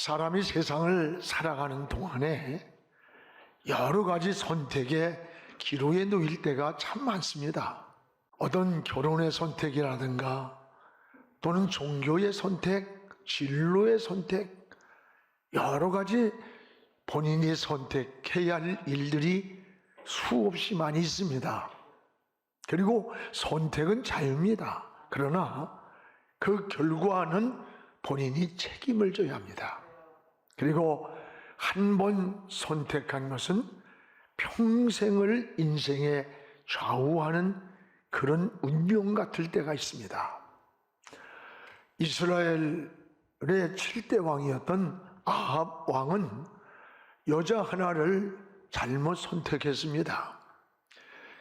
사람이 세상을 살아가는 동안에 여러 가지 선택의 기로에 놓일 때가 참 많습니다. 어떤 결혼의 선택이라든가 또는 종교의 선택, 진로의 선택, 여러 가지 본인이 선택해야 할 일들이 수없이 많이 있습니다. 그리고 선택은 자유입니다. 그러나 그 결과는 본인이 책임을 져야 합니다. 그리고 한 번 선택한 것은 평생을 인생에 좌우하는 그런 운명 같을 때가 있습니다. 이스라엘의 7대 왕이었던 아합 왕은 여자 하나를 잘못 선택했습니다.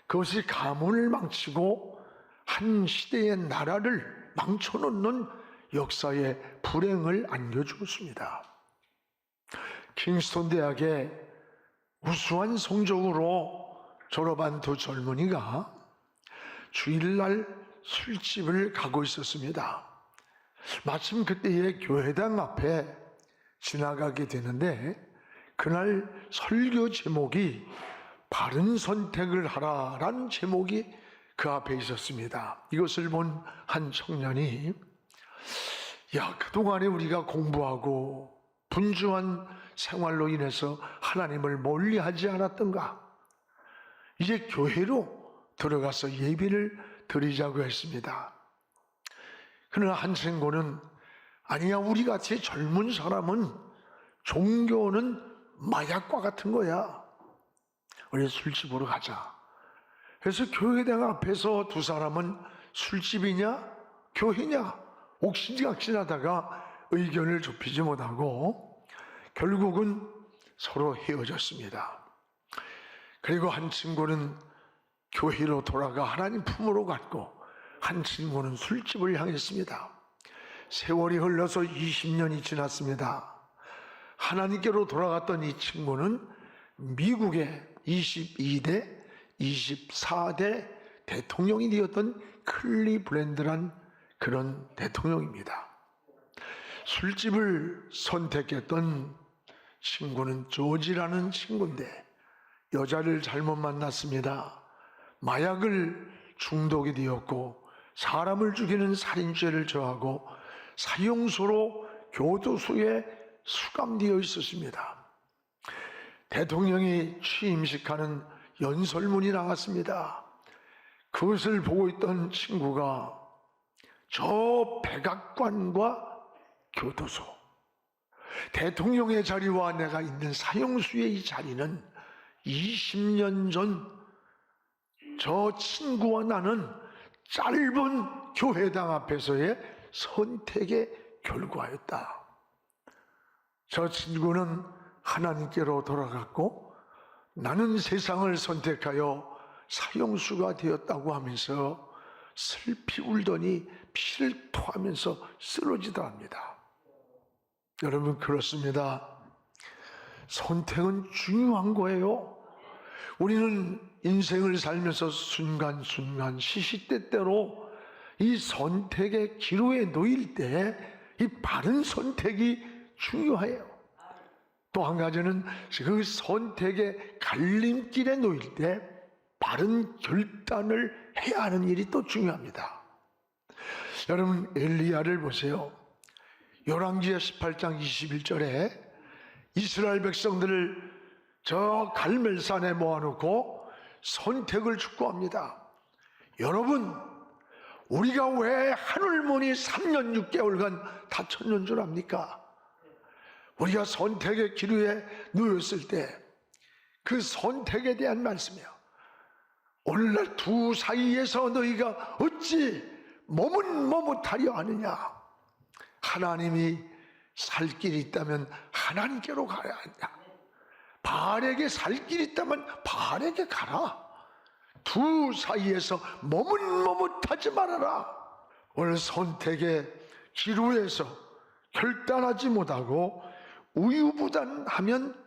그것이 가문을 망치고 한 시대의 나라를 망쳐놓는 역사의 불행을 안겨주었습니다. 킹스턴 대학의 우수한 성적으로 졸업한 두 젊은이가 주일날 술집을 가고 있었습니다. 마침 그때에 교회당 앞에 지나가게 되는데 그날 설교 제목이 바른 선택을 하라라는 제목이 그 앞에 있었습니다. 이것을 본 한 청년이 그동안에 우리가 공부하고 분주한 생활로 인해서 하나님을 멀리하지 않았던가? 이제 교회로 들어가서 예배를 드리자고 했습니다. 그러나 한 친구는 아니야, 우리 같이 젊은 사람은 종교는 마약과 같은 거야. 우리 술집으로 가자. 그래서 교회당 앞에서 두 사람은 술집이냐 교회냐 옥신각신하다가 의견을 좁히지 못하고 결국은 서로 헤어졌습니다. 그리고 한 친구는 교회로 돌아가 하나님 품으로 갔고 한 친구는 술집을 향했습니다. 세월이 흘러서 20년이 지났습니다. 하나님께로 돌아갔던 이 친구는 미국의 22대, 24대 대통령이 되었던 클리블랜드란 그런 대통령입니다. 술집을 선택했던 친구는 조지라는 친구인데 여자를 잘못 만났습니다. 마약을 중독이 되었고 사람을 죽이는 살인죄를 저하고 사형수로 교도소에 수감되어 있었습니다. 대통령이 취임식하는 연설문이 나갔습니다. 그것을 보고 있던 친구가 저 백악관과 교도소, 대통령의 자리와 내가 있는 사형수의 이 자리는 20년 전 저 친구와 나는 짧은 교회당 앞에서의 선택의 결과였다. 저 친구는 하나님께로 돌아갔고 나는 세상을 선택하여 사형수가 되었다고 하면서 슬피 울더니 피를 토하면서 쓰러지더랍니다. 여러분, 그렇습니다. 선택은 중요한 거예요. 우리는 인생을 살면서 순간순간 시시때때로 이 선택의 기로에 놓일 때 이 바른 선택이 중요해요. 또 한 가지는 그 선택의 갈림길에 놓일 때 바른 결단을 해야 하는 일이 또 중요합니다. 여러분, 엘리야를 보세요. 열왕기하 18장 21절에 이스라엘 백성들을 저 갈멜산에 모아놓고 선택을 촉구합니다. 여러분, 우리가 왜 하늘문이 3년 6개월간 닫혔는 줄 압니까? 우리가 선택의 기로에 놓였을 때 그 선택에 대한 말씀이에요. 오늘날 두 사이에서 너희가 어찌 머뭇머뭇하려 하느냐? 하나님이 살 길이 있다면 하나님께로 가야 한다. 바알에게 살 길이 있다면 바알에게 가라. 두 사이에서 머뭇머뭇하지 말아라. 오늘 선택의 기로에서 결단하지 못하고 우유부단하면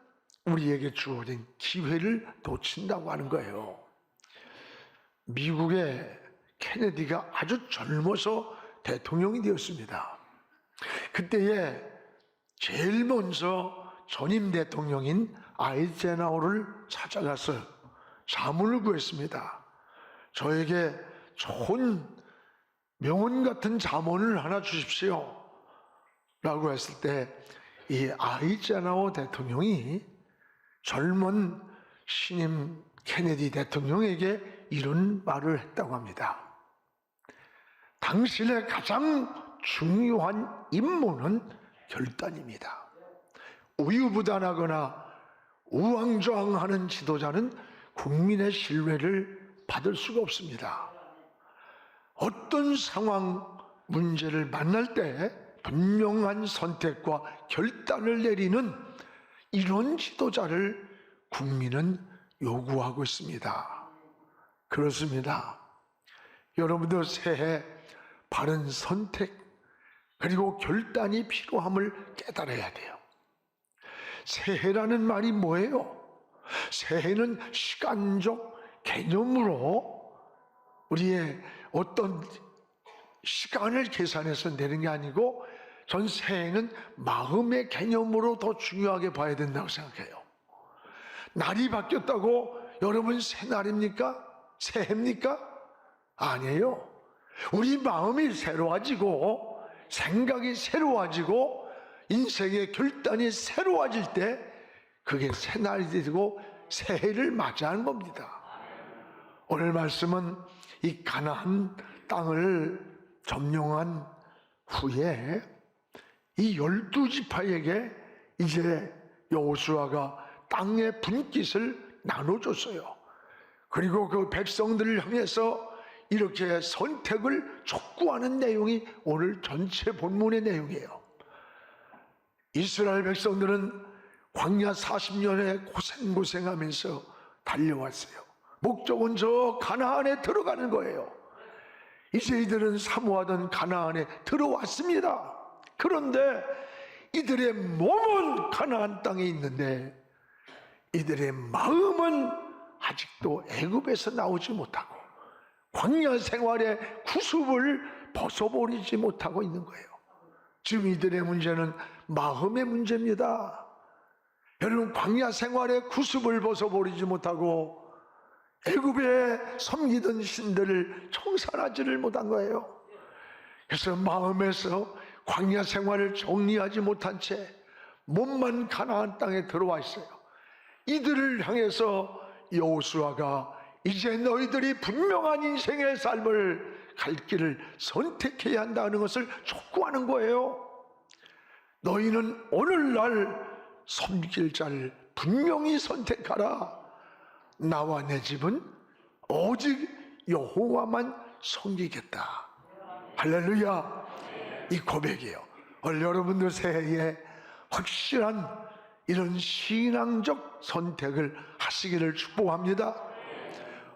우리에게 주어진 기회를 놓친다고 하는 거예요. 미국의 케네디가 아주 젊어서 대통령이 되었습니다. 그때에 제일 먼저 전임 대통령인 아이젠하워를 찾아가서 자문을 구했습니다. 저에게 좋은 명언 같은 자문을 하나 주십시오 라고 했을 때 이 아이젠하워 대통령이 젊은 신임 케네디 대통령에게 이런 말을 했다고 합니다. 당신의 가장 중요한 임무는 결단입니다. 우유부단하거나 우왕좌왕하는 지도자는 국민의 신뢰를 받을 수가 없습니다. 어떤 상황, 문제를 만날 때 분명한 선택과 결단을 내리는 이런 지도자를 국민은 요구하고 있습니다. 그렇습니다. 여러분들 새해 바른 선택 그리고 결단이 필요함을 깨달아야 돼요. 새해라는 말이 뭐예요? 새해는 시간적 개념으로 우리의 어떤 시간을 계산해서 내는 게 아니고 전 새해는 마음의 개념으로 더 중요하게 봐야 된다고 생각해요. 날이 바뀌었다고 여러분 새날입니까? 새해입니까? 아니에요. 우리 마음이 새로워지고 생각이 새로워지고 인생의 결단이 새로워질 때 그게 새날이 되고 새해를 맞이하는 겁니다. 오늘 말씀은 이 가나안 땅을 점령한 후에 이 12지파에게 이제 여호수아가 땅의 분깃을 나눠줬어요. 그리고 그 백성들을 향해서 이렇게 선택을 촉구하는 내용이 오늘 전체 본문의 내용이에요. 이스라엘 백성들은 광야 40년에 고생하면서 달려왔어요. 목적은 저 가나안에 들어가는 거예요. 이제 이들은 사모하던 가나안에 들어왔습니다. 그런데 이들의 몸은 가나안 땅에 있는데 이들의 마음은 아직도 애굽에서 나오지 못하고 광야 생활의 구습을 벗어버리지 못하고 있는 거예요. 지금 이들의 문제는 마음의 문제입니다. 여러분, 광야 생활의 구습을 벗어버리지 못하고 애굽에 섬기던 신들을 청산하지를 못한 거예요. 그래서 마음에서 광야 생활을 정리하지 못한 채 몸만 가나안 땅에 들어와 있어요. 이들을 향해서 여호수아가 이제 너희들이 분명한 인생의 삶을 갈 길을 선택해야 한다는 것을 촉구하는 거예요. 너희는 오늘날 섬길 자를 분명히 선택하라. 나와 내 집은 오직 여호와만 섬기겠다. 할렐루야. 이 고백이에요. 오늘 여러분들 새해에 확실한 이런 신앙적 선택을 하시기를 축복합니다.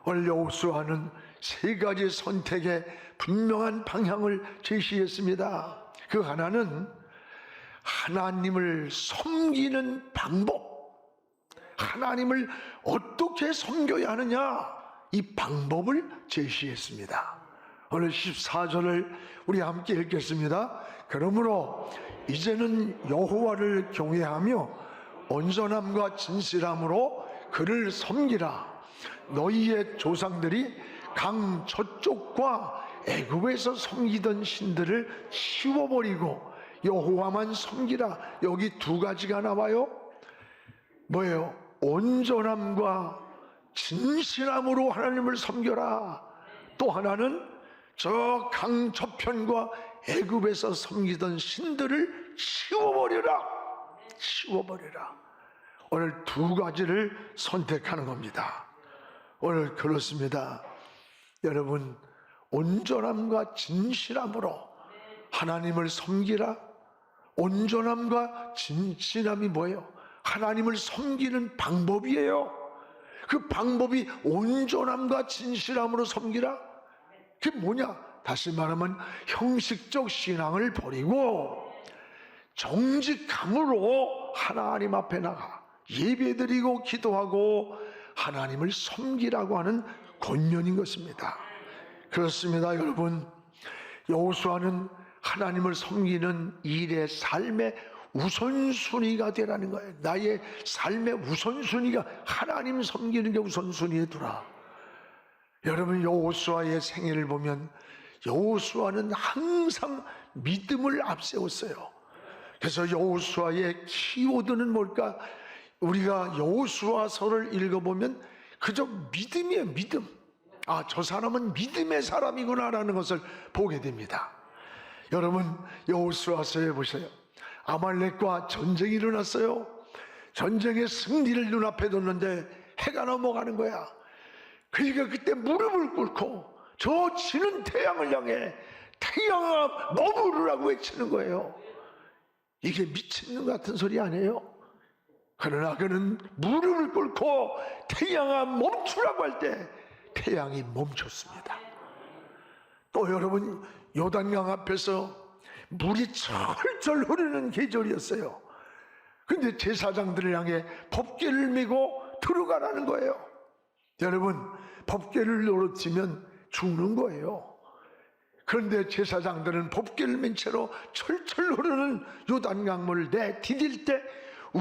오늘 여호수아는 세 가지 선택의 분명한 방향을 제시했습니다. 그 하나는 하나님을 섬기는 방법, 하나님을 어떻게 섬겨야 하느냐, 이 방법을 제시했습니다. 오늘 14절을 우리 함께 읽겠습니다. 그러므로 이제는 여호와를 경외하며 온전함과 진실함으로 그를 섬기라. 너희의 조상들이 강 저쪽과 애굽에서 섬기던 신들을 치워버리고 여호와만 섬기라. 여기 두 가지가 나와요. 뭐예요? 온전함과 진실함으로 하나님을 섬겨라. 또 하나는 저 강 저편과 애굽에서 섬기던 신들을 치워버려라. 치워버려라. 오늘 두 가지를 선택하는 겁니다. 오늘 그렇습니다. 여러분, 온전함과 진실함으로 하나님을 섬기라. 온전함과 진실함이 뭐예요? 하나님을 섬기는 방법이에요. 그 방법이 온전함과 진실함으로 섬기라. 그게 뭐냐? 다시 말하면 형식적 신앙을 버리고 정직함으로 하나님 앞에 나가 예배드리고 기도하고 하나님을 섬기라고 하는 권면인 것입니다. 그렇습니다. 여러분, 여호수아는 하나님을 섬기는 일의 삶의 우선순위가 되라는 거예요. 나의 삶의 우선순위가 하나님 섬기는 게 우선순위에 두라. 여러분, 여호수아의 생애를 보면 여호수아는 항상 믿음을 앞세웠어요. 그래서 여호수아의 키워드는 뭘까? 우리가 여호수아서를 읽어보면 그저 믿음이에요. 믿음. 아, 저 사람은 믿음의 사람이구나라는 것을 보게 됩니다. 여러분, 여호수아서에 보세요. 아말렉과 전쟁이 일어났어요. 전쟁의 승리를 눈앞에 뒀는데 해가 넘어가는 거야. 그러니까 그때 무릎을 꿇고 저 지는 태양을 향해 태양아 머무르라고 외치는 거예요. 이게 미친놈 같은 소리 아니에요? 그러나 그는 무릎을 꿇고 태양아 멈추라고 할 때 태양이 멈췄습니다. 또 여러분, 요단강 앞에서 물이 철철 흐르는 계절이었어요. 근데 제사장들을 향해 법궤를 메고 들어가라는 거예요. 여러분, 법궤를 놓치면 죽는 거예요. 그런데 제사장들은 법궤를 맨 채로 철철 흐르는 요단강물을 내디딜 때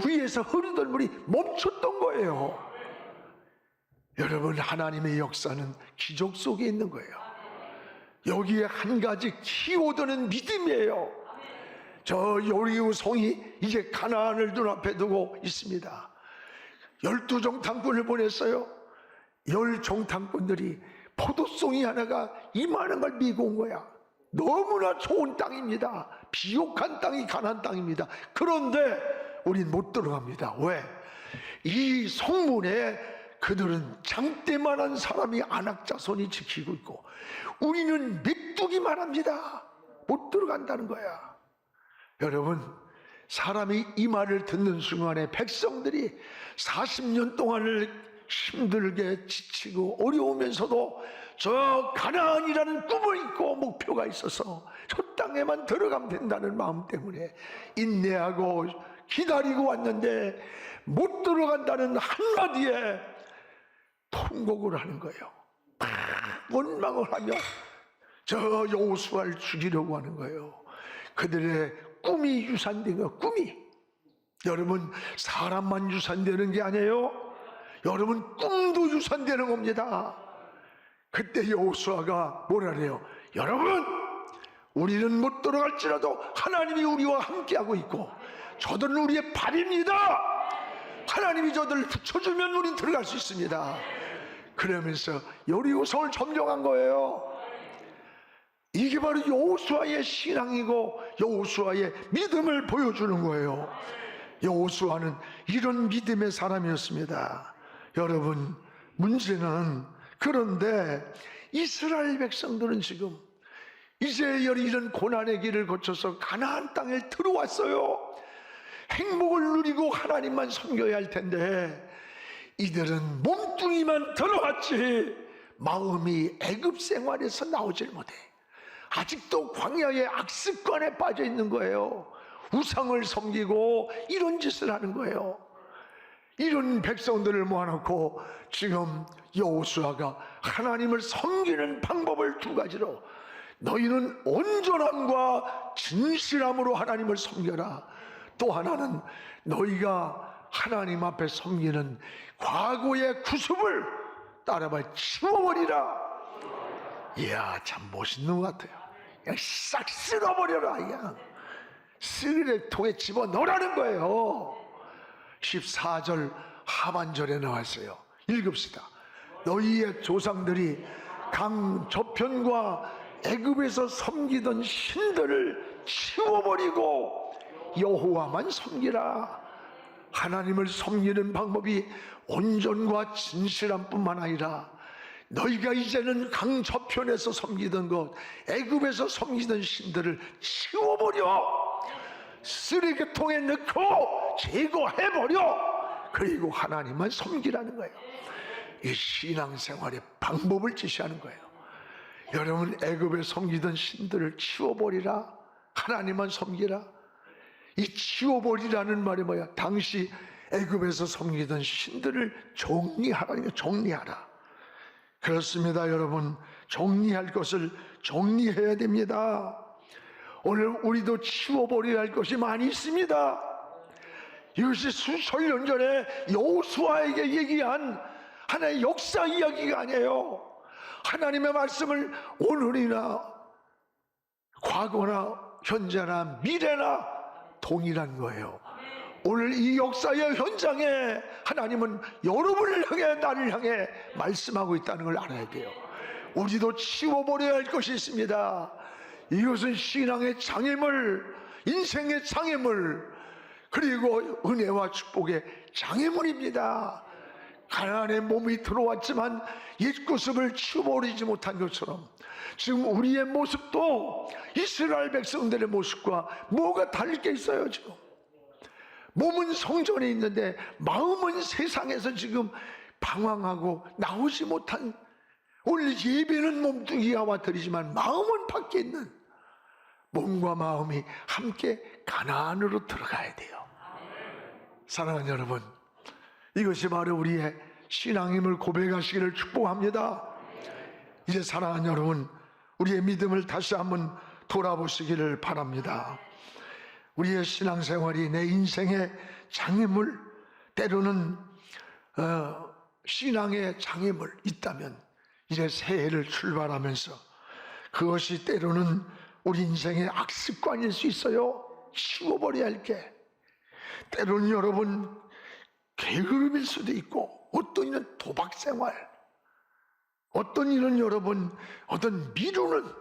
위에서 흐르던 물이 멈췄던 거예요. 여러분, 하나님의 역사는 기적 속에 있는 거예요. 여기에 한 가지 키워드는 믿음이에요. 저 여리고 성이 이제 가나안을 눈앞에 두고 있습니다. 12정탐꾼을 보냈어요. 10정탐꾼들이 포도송이 하나가 이만한 걸 미고 온 거야. 너무나 좋은 땅입니다. 비옥한 땅이 가나안 땅입니다. 그런데 우린 못 들어갑니다. 왜? 이 성문에 그들은 장대만한 사람이 안악자손이 지키고 있고 우리는 메뚜기만 합니다. 못 들어간다는 거야. 여러분, 사람이 이 말을 듣는 순간에 백성들이 40년 동안을 힘들게 지치고 어려우면서도 저 가나안이라는 꿈을 잊고 목표가 있어서 저 땅에만 들어가면 된다는 마음 때문에 인내하고 기다리고 왔는데 못 들어간다는 한마디에 통곡을 하는 거예요. 원망을 하며 저 여호수아를 죽이려고 하는 거예요. 그들의 꿈이 유산된 거예요. 꿈이. 여러분, 사람만 유산되는 게 아니에요. 여러분, 꿈도 유산되는 겁니다. 그때 여호수아가 뭐라 그래요? 여러분, 우리는 못 들어갈지라도 하나님이 우리와 함께하고 있고 저들은 우리의 밥입니다. 하나님이 저들을 붙여주면 우리는 들어갈 수 있습니다. 그러면서 여리고성을 점령한 거예요. 이게 바로 여호수아의 신앙이고 여호수아의 믿음을 보여주는 거예요. 여호수아는 이런 믿음의 사람이었습니다. 여러분, 문제는 그런데 이스라엘 백성들은 지금 이제 이런 고난의 길을 거쳐서 가나안 땅에 들어왔어요. 행복을 누리고 하나님만 섬겨야 할 텐데 이들은 몸뚱이만 들어왔지 마음이 애굽 생활에서 나오질 못해. 아직도 광야의 악습관에 빠져 있는 거예요. 우상을 섬기고 이런 짓을 하는 거예요. 이런 백성들을 모아놓고 지금 여호수아가 하나님을 섬기는 방법을 두 가지로, 너희는 온전함과 진실함으로 하나님을 섬겨라. 또 하나는 너희가 하나님 앞에 섬기는 과거의 구습을 따라봐 치워버리라. 이야, 참 멋있는 것 같아요. 그냥 싹 쓸어버려라. 그냥 쓰레기통에 집어넣으라는 거예요. 14절 하반절에 나왔어요. 읽읍시다. 너희의 조상들이 강 저편과 애굽에서 섬기던 신들을 치워버리고 여호와만 섬기라. 하나님을 섬기는 방법이 온전과 진실함 뿐만 아니라 너희가 이제는 강 저편에서 섬기던 것, 애굽에서 섬기던 신들을 치워버려. 쓰레기통에 넣고 제거해버려. 그리고 하나님만 섬기라는 거예요. 이 신앙생활의 방법을 지시하는 거예요. 여러분, 애굽에 섬기던 신들을 치워버리라. 하나님만 섬기라. 이 치워버리라는 말이 뭐야? 당시 애굽에서 섬기던 신들을 정리하라는 거예요. 정리하라. 그렇습니다, 여러분. 정리할 것을 정리해야 됩니다. 오늘 우리도 치워버려야 할 것이 많이 있습니다. 이것이 수천 년 전에 여호수아에게 얘기한 하나의 역사 이야기가 아니에요. 하나님의 말씀을 오늘이나 과거나 현재나 미래나 동일한 거예요. 오늘 이 역사의 현장에 하나님은 여러분을 향해, 나를 향해 말씀하고 있다는 걸 알아야 돼요. 우리도 치워버려야 할 것이 있습니다. 이것은 신앙의 장애물, 인생의 장애물, 그리고 은혜와 축복의 장애물입니다. 가나안의 몸이 들어왔지만 옛모습을 치워버리지 못한 것처럼 지금 우리의 모습도 이스라엘 백성들의 모습과 뭐가 다를 게 있어요. 지금 몸은 성전에 있는데 마음은 세상에서 지금 방황하고 나오지 못한, 오늘 예배는 몸뚱이와 드리지만 마음은 밖에 있는, 몸과 마음이 함께 가나안으로 들어가야 돼요. 사랑하는 여러분, 이것이 바로 우리의 신앙임을 고백하시기를 축복합니다. 이제 사랑하는 여러분, 우리의 믿음을 다시 한번 돌아보시기를 바랍니다. 우리의 신앙생활이 내 인생의 장애물, 때로는 신앙의 장애물 있다면 이제 새해를 출발하면서 그것이 때로는 우리 인생의 악습관일 수 있어요. 치워버려야 할 게. 때로는 여러분 게으름일 수도 있고, 어떤 이는 도박생활, 어떤 이는 여러분 어떤 미루는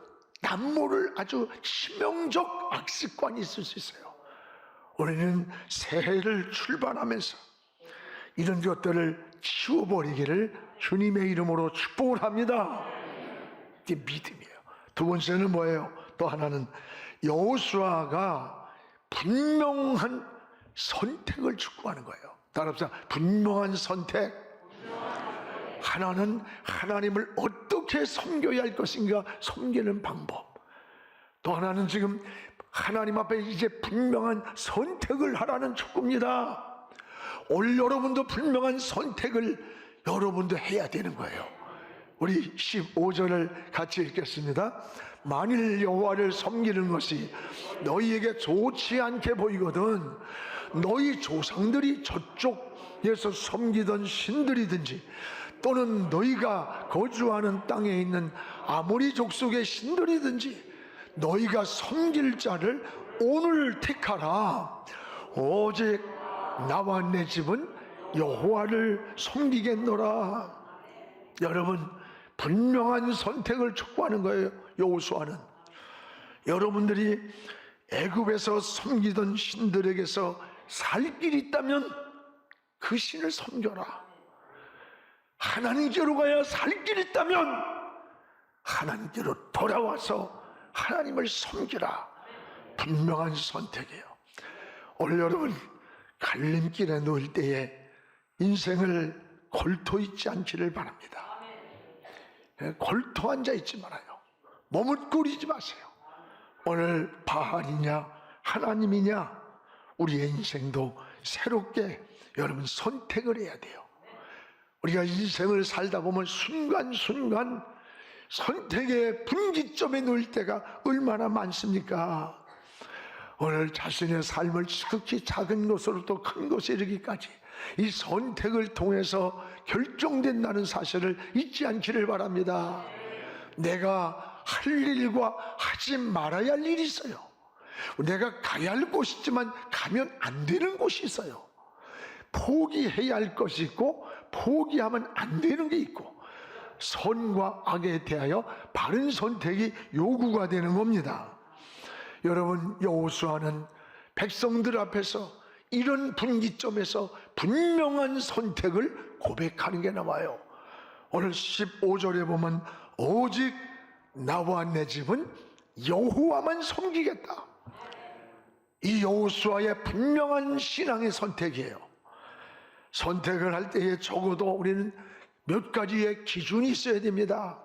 남모를 아주 치명적 악습관이 있을 수 있어요. 우리는 새해를 출발하면서 이런 것들을 치워버리기를 주님의 이름으로 축복을 합니다. 이게 믿음이에요. 두 번째는 뭐예요? 또 하나는 여호수아가 분명한 선택을 축구하는 거예요. 따라합시다. 분명한 선택. 하나는 하나님을 어떻게 섬겨야 할 것인가, 섬기는 방법. 또 하나는 지금 하나님 앞에 이제 분명한 선택을 하라는 축구입니다. 오늘 여러분도 분명한 선택을 여러분도 해야 되는 거예요. 우리 15절을 같이 읽겠습니다. 만일 여호와를 섬기는 것이 너희에게 좋지 않게 보이거든 너희 조상들이 저쪽에서 섬기던 신들이든지 또는 너희가 거주하는 땅에 있는 아모리 족속의 신들이든지 너희가 섬길 자를 오늘 택하라. 오직 나와 내 집은 여호와를 섬기겠노라. 여러분, 분명한 선택을 촉구하는 거예요. 여호수아는 여러분들이 애굽에서 섬기던 신들에게서 살 길이 있다면 그 신을 섬겨라. 하나님께로 가야 살 길이 있다면 하나님께로 돌아와서 하나님을 섬기라. 분명한 선택이에요. 오늘 여러분 갈림길에 놓일 때에 인생을 골토 있지 않기를 바랍니다. 골토 앉아 있지 말아요. 머뭇거리지 마세요. 오늘 바알이냐 하나님이냐, 우리의 인생도 새롭게 여러분 선택을 해야 돼요. 우리가 인생을 살다 보면 순간순간 선택의 분기점에 놓일 때가 얼마나 많습니까? 오늘 자신의 삶을 지극히 작은 것으로부터 큰 것에 이르기까지 이 선택을 통해서 결정된다는 사실을 잊지 않기를 바랍니다. 내가 할 일과 하지 말아야 할 일이 있어요. 내가 가야 할 곳이 있지만 가면 안 되는 곳이 있어요. 포기해야 할 것이 있고 포기하면 안 되는 게 있고, 선과 악에 대하여 바른 선택이 요구가 되는 겁니다. 여러분, 여호수아는 백성들 앞에서 이런 분기점에서 분명한 선택을 고백하는 게 나와요. 오늘 15절에 보면 오직 나와 내 집은 여호와만 섬기겠다. 이 여호수아의 분명한 신앙의 선택이에요. 선택을 할 때에 적어도 우리는 몇 가지의 기준이 있어야 됩니다.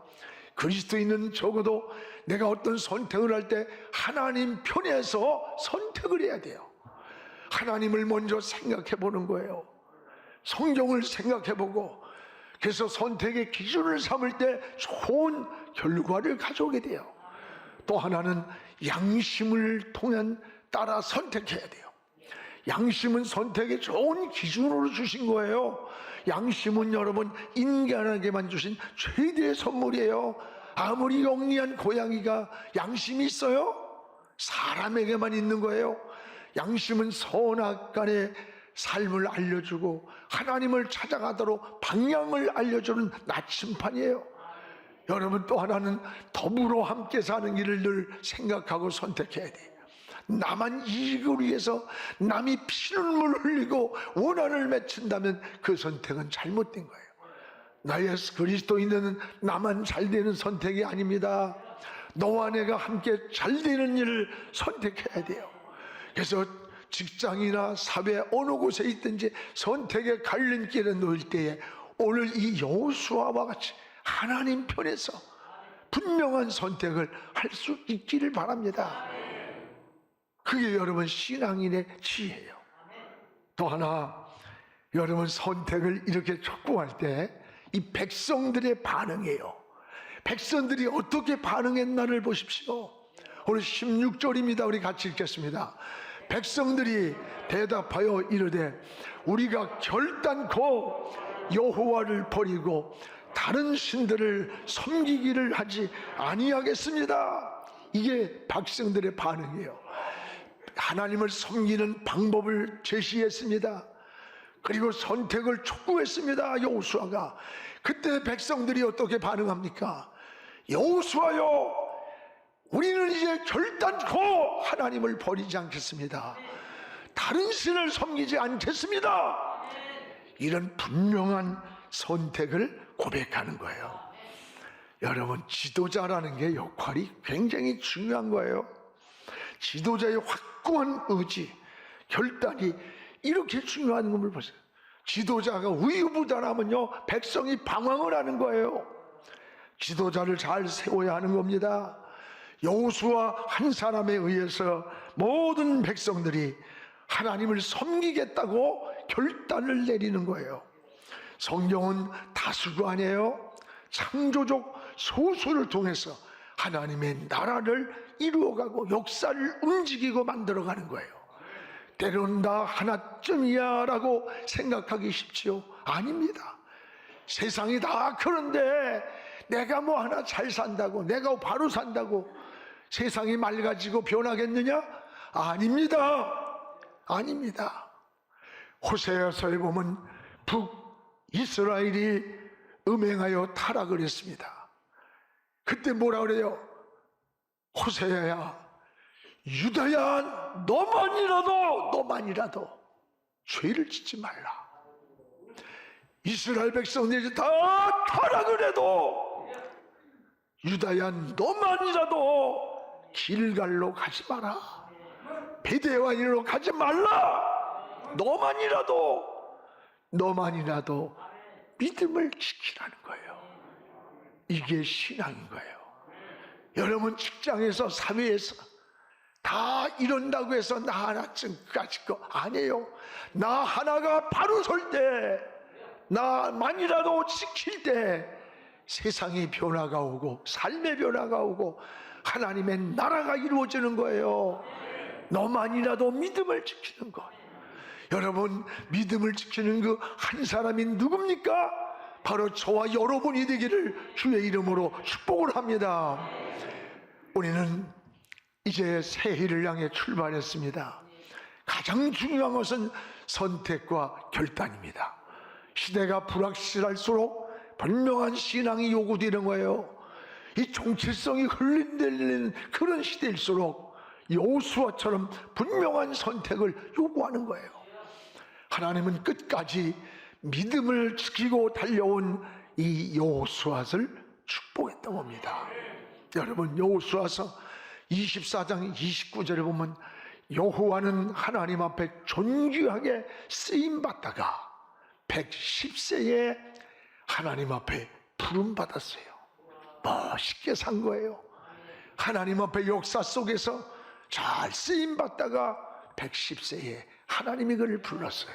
그리스도인은 적어도 내가 어떤 선택을 할 때 하나님 편에서 선택을 해야 돼요. 하나님을 먼저 생각해 보는 거예요. 성경을 생각해 보고, 그래서 선택의 기준을 삼을 때 좋은 결과를 가져오게 돼요. 또 하나는 양심을 통한 따라 선택해야 돼요. 양심은 선택의 좋은 기준으로 주신 거예요. 양심은 여러분 인간에게만 주신 최대의 선물이에요. 아무리 영리한 고양이가 양심이 있어요? 사람에게만 있는 거예요. 양심은 선악간의 삶을 알려주고 하나님을 찾아가도록 방향을 알려주는 나침판이에요. 여러분 또 하나는 더불어 함께 사는 길을 늘 생각하고 선택해야 돼요. 나만 이익을 위해서 남이 피눈물 흘리고 원한을 맺힌다면 그 선택은 잘못된 거예요. 나 예수 그리스도인은 나만 잘 되는 선택이 아닙니다. 너와 내가 함께 잘 되는 일을 선택해야 돼요. 그래서 직장이나 사회 어느 곳에 있든지 선택의 갈림길에 놓일 때에 오늘 이 여호수아와 같이 하나님 편에서 분명한 선택을 할 수 있기를 바랍니다. 그게 여러분 신앙인의 지혜예요. 또 하나, 여러분 선택을 이렇게 촉구할 때 이 백성들의 반응이에요. 백성들이 어떻게 반응했나를 보십시오. 오늘 16절입니다. 우리 같이 읽겠습니다. 백성들이 대답하여 이르되 우리가 결단코 여호와를 버리고 다른 신들을 섬기기를 하지 아니하겠습니다. 이게 백성들의 반응이에요. 하나님을 섬기는 방법을 제시했습니다. 그리고 선택을 촉구했습니다. 여호수아가. 그때 백성들이 어떻게 반응합니까? 여호수아여, 우리는 이제 결단코 하나님을 버리지 않겠습니다. 다른 신을 섬기지 않겠습니다. 이런 분명한 선택을 고백하는 거예요. 여러분, 지도자라는 게 역할이 굉장히 중요한 거예요. 지도자의 확고한 의지, 결단이 이렇게 중요한 것을 보세요. 지도자가 우유부단하면요 백성이 방황을 하는 거예요. 지도자를 잘 세워야 하는 겁니다. 여호수아 한 사람에 의해서 모든 백성들이 하나님을 섬기겠다고 결단을 내리는 거예요. 성경은 다수가 아니에요. 창조적 소수를 통해서 하나님의 나라를 이루어가고 역사를 움직이고 만들어가는 거예요. 때로는 나 하나쯤이야 라고 생각하기 쉽지요? 아닙니다. 세상이 다 그런데 내가 뭐 하나 잘 산다고, 내가 바로 산다고 세상이 맑아지고 변하겠느냐? 아닙니다. 아닙니다. 호세아서에 보면 북이스라엘이 음행하여 타락을 했습니다. 그때 뭐라 그래요? 호세아야, 유다야, 너만이라도 죄를 짓지 말라. 이스라엘 백성들이 다 타락을 해도 유다야, 너만이라도 길갈로 가지 마라. 베데와인으로 가지 말라. 너만이라도 믿음을 지키라는 거예요. 이게 신앙인 거예요. 여러분 직장에서 사회에서 다 이런다고 해서 나 하나쯤까지 거 아니에요. 나 하나가 바로 설 때, 나만이라도 지킬 때 세상의 변화가 오고 삶의 변화가 오고 하나님의 나라가 이루어지는 거예요. 너만이라도 믿음을 지키는 것. 여러분, 믿음을 지키는 그 한 사람이 누굽니까? 바로 저와 여러분이 되기를 주의 이름으로 축복을 합니다. 우리는 이제 새해를 향해 출발했습니다. 가장 중요한 것은 선택과 결단입니다. 시대가 불확실할수록 분명한 신앙이 요구되는 거예요. 이 정체성이 흘린들리는 그런 시대일수록 여호수아처럼 분명한 선택을 요구하는 거예요. 하나님은 끝까지 믿음을 지키고 달려온 이 여호수아를 축복했다고 합니다. 여러분, 여호수아서 24장 29절에 보면 여호와는 하나님 앞에 존귀하게 쓰임받다가 110세에 하나님 앞에 부름받았어요. 멋있게 산 거예요. 하나님 앞에 역사 속에서 잘 쓰임받다가 110세에 하나님이 그를 불렀어요.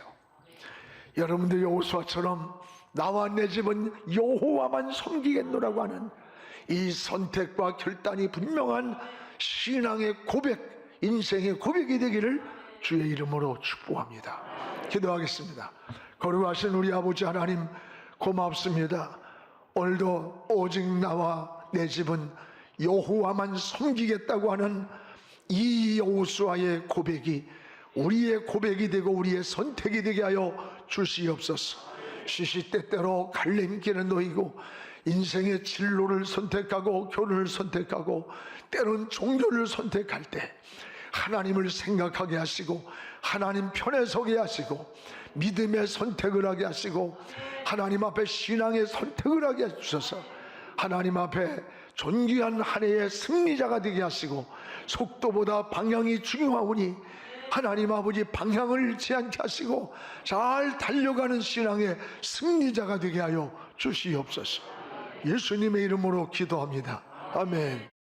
여러분들 여호수아처럼 나와 내 집은 여호와만 섬기겠노라고 하는 이 선택과 결단이 분명한 신앙의 고백, 인생의 고백이 되기를 주의 이름으로 축복합니다. 기도하겠습니다. 거룩하신 우리 아버지 하나님, 고맙습니다. 오늘도 오직 나와 내 집은 여호와만 섬기겠다고 하는 이 여호수아의 고백이 우리의 고백이 되고 우리의 선택이 되게 하여 주시옵소서. 시시때때로 갈림길에 놓이고 인생의 진로를 선택하고 결혼을 선택하고 때론 종교를 선택할 때 하나님을 생각하게 하시고 하나님 편에 서게 하시고 믿음의 선택을 하게 하시고 하나님 앞에 신앙의 선택을 하게 하셔서 하나님 앞에 존귀한 한 해의 승리자가 되게 하시고 속도보다 방향이 중요하오니 하나님 아버지 방향을 잃지 않게 하시고 잘 달려가는 신앙의 승리자가 되게 하여 주시옵소서. 예수님의 이름으로 기도합니다. 아멘.